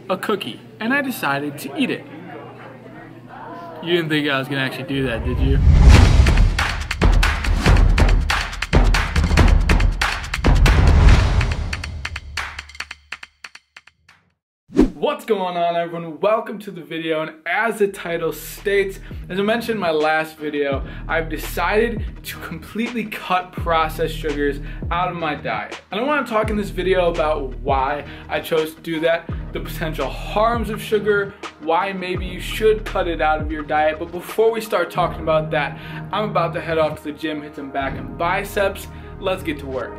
a cookie and I decided to eat it. You didn't think I was gonna actually do that, did you? What's going on, everyone? Welcome to the video, and as the title states, as I mentioned in my last video, I've decided to completely cut processed sugars out of my diet. And I want to talk in this video about why I chose to do that, the potential harms of sugar, why maybe you should cut it out of your diet. But before we start talking about that, I'm about to head off to the gym, hit some back and biceps. Let's get to work.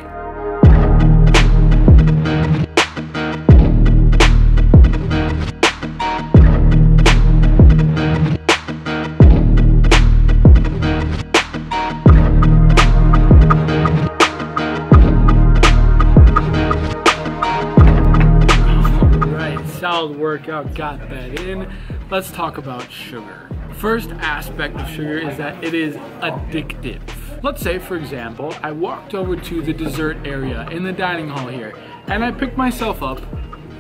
Solid workout, got that in. Let's talk about sugar. First aspect of sugar is that it is addictive. Let's say, for example, I walked over to the dessert area in the dining hall here, and I picked myself up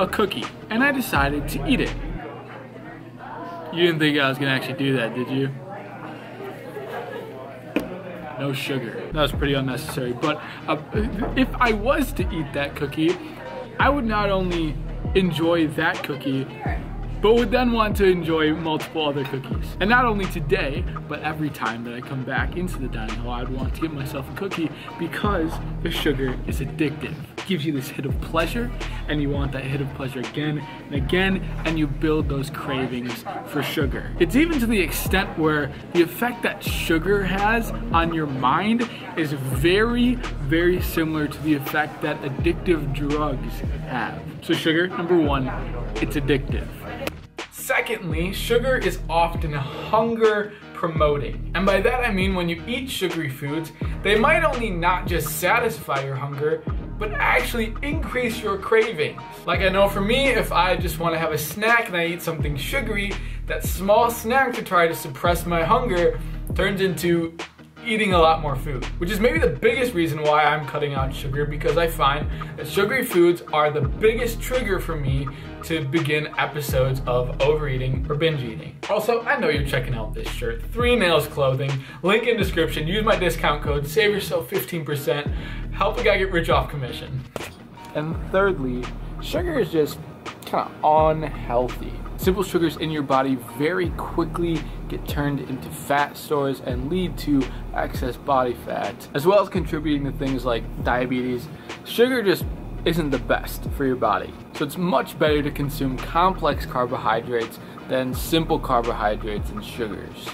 a cookie, and I decided to eat it. You didn't think I was gonna actually do that, did you? No sugar. That was pretty unnecessary, but if I was to eat that cookie, I would not only enjoy that cookie, but would then want to enjoy multiple other cookies. And not only today, but every time that I come back into the dining hall, I'd want to get myself a cookie because the sugar is addictive. It gives you this hit of pleasure, and you want that hit of pleasure again and again, and you build those cravings for sugar. It's even to the extent where the effect that sugar has on your mind is very, very similar to the effect that addictive drugs have. So sugar, number one, it's addictive. Secondly, sugar is often hunger promoting. And by that I mean when you eat sugary foods, they might only not just satisfy your hunger, but actually increase your cravings. Like I know for me, if I just want to have a snack and I eat something sugary, that small snack to try to suppress my hunger turns into eating a lot more food, which is maybe the biggest reason why I'm cutting out sugar, because I find that sugary foods are the biggest trigger for me to begin episodes of overeating or binge eating. Also, I know you're checking out this shirt, 3 Nails Clothing, link in description, use my discount code, save yourself 15%, help a guy get rich off commission. And thirdly, sugar is just kind of unhealthy. Simple sugars in your body very quickly get turned into fat stores and lead to excess body fat, as well as contributing to things like diabetes. Sugar just isn't the best for your body. So it's much better to consume complex carbohydrates than simple carbohydrates and sugars.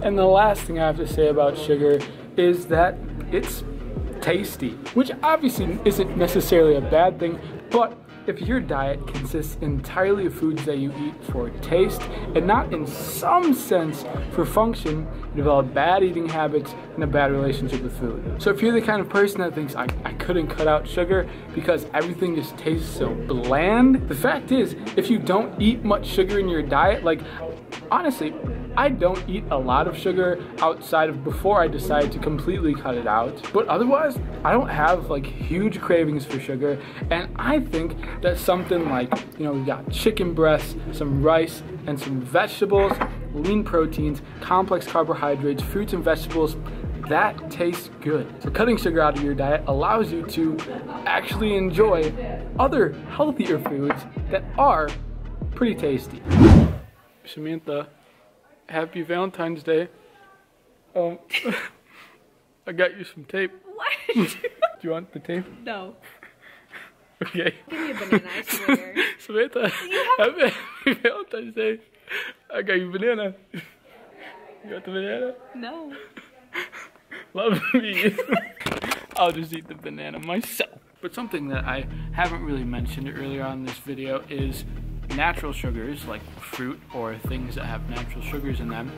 And the last thing I have to say about sugar is that it's tasty, which obviously isn't necessarily a bad thing, but if your diet consists entirely of foods that you eat for taste and not in some sense for function, you develop bad eating habits and a bad relationship with food. So if you're the kind of person that thinks, I couldn't cut out sugar because everything just tastes so bland, the fact is, if you don't eat much sugar in your diet, like honestly, I don't eat a lot of sugar outside of before I decided to completely cut it out. But otherwise, I don't have like huge cravings for sugar. And I think that something like, we got chicken breasts, some rice, and some vegetables, lean proteins, complex carbohydrates, fruits and vegetables, that tastes good. So cutting sugar out of your diet allows you to actually enjoy other healthier foods that are pretty tasty. Samantha, happy Valentine's Day. I got you some tape. What? Do you want the tape? No. Okay. Give me a banana, I swear. Samantha, happy Valentine's Day. I got you a banana. You got the banana? No. Love me. I'll just eat the banana myself. But something that I haven't really mentioned earlier on in this video is natural sugars, like fruit or things that have natural sugars in them.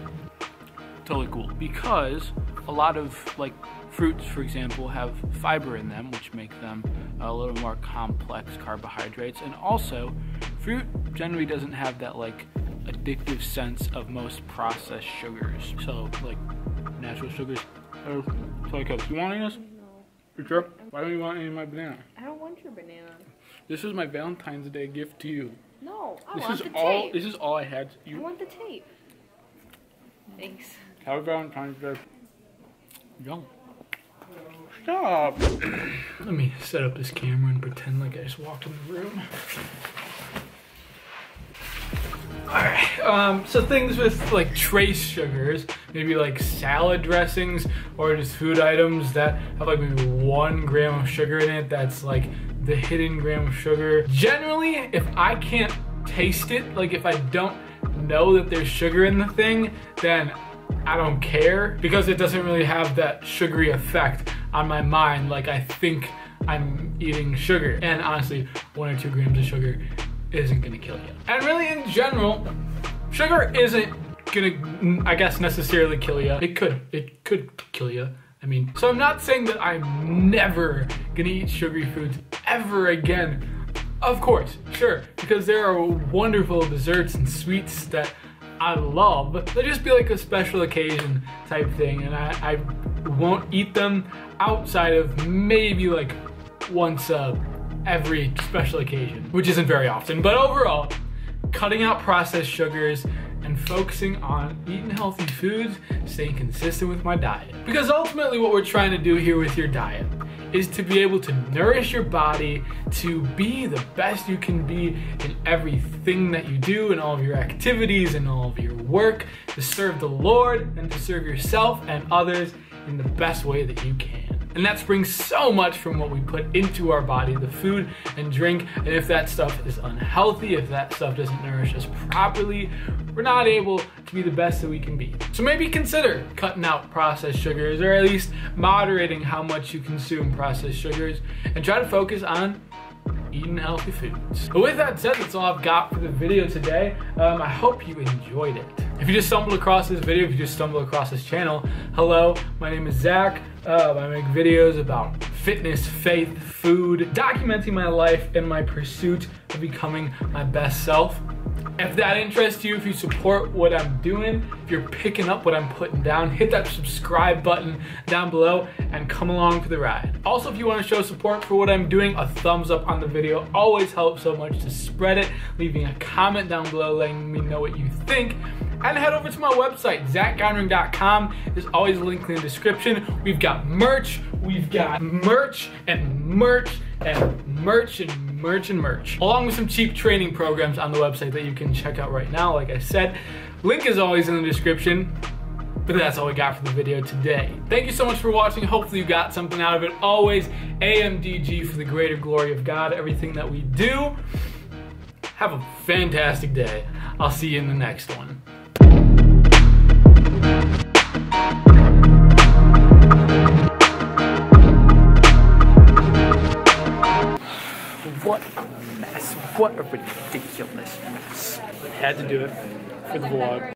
Totally cool, because a lot of like fruits, for example, have fiber in them, which make them a little more complex carbohydrates. And also, fruit generally doesn't have that like addictive sense of most processed sugars. So like natural sugars. Oh, sorry, do you want any of this? No. You sure? Why don't you want any of my banana? I don't want your banana. This is my Valentine's Day gift to you. No. This is all I had. I want the tape. Thanks. Happy Valentine's Day. Young. Stop. Let me set up this camera and pretend like I just walked in the room. Alright, so things with like trace sugars, maybe like salad dressings or just food items that have like maybe 1 gram of sugar in it, that's like the hidden gram of sugar. Generally, if I can't taste it, like if I don't know that there's sugar in the thing, then I don't care, because it doesn't really have that sugary effect on my mind like I think I'm eating sugar. And honestly, 1 or 2 grams of sugar isn't gonna kill you. And really in general, sugar isn't gonna, I guess, necessarily kill you. It could kill you. I mean, so I'm not saying that I'm never gonna eat sugary foods ever again. Of course, sure, because there are wonderful desserts and sweets that I love. They'll just be like a special occasion type thing, and I won't eat them outside of maybe like once every special occasion, which isn't very often. But overall, cutting out processed sugars and focusing on eating healthy foods, staying consistent with my diet. Because ultimately what we're trying to do here with your diet is to be able to nourish your body, to be the best you can be in everything that you do, in all of your activities, and all of your work, to serve the Lord and to serve yourself and others in the best way that you can. And that springs so much from what we put into our body, the food and drink. And if that stuff is unhealthy, if that stuff doesn't nourish us properly, we're not able to be the best that we can be. So maybe consider cutting out processed sugars, or at least moderating how much you consume processed sugars, and try to focus on eating healthy foods. But with that said, that's all I've got for the video today. I hope you enjoyed it. If you just stumbled across this video, if you just stumbled across this channel, hello, my name is Zach. I make videos about fitness, faith, food, documenting my life and my pursuit of becoming my best self. If that interests you, if you support what I'm doing, if you're picking up what I'm putting down, hit that subscribe button down below and come along for the ride. Also, if you want to show support for what I'm doing, a thumbs up on the video always helps so much to spread it. Leaving a comment down below letting me know what you think. And head over to my website, zachgeinring.com. There's always a link in the description. We've got merch, we've got merch and merch and merch and merch and merch, along with some cheap training programs on the website that you can check out right now. Like I said, link is always in the description. But that's all we got for the video today. Thank you so much for watching. Hopefully you got something out of it. Always AMDG for the greater glory of God, everything that we do. Have a fantastic day. I'll see you in the next one. What a mess. What a ridiculous mess. Had to do it for the vlog.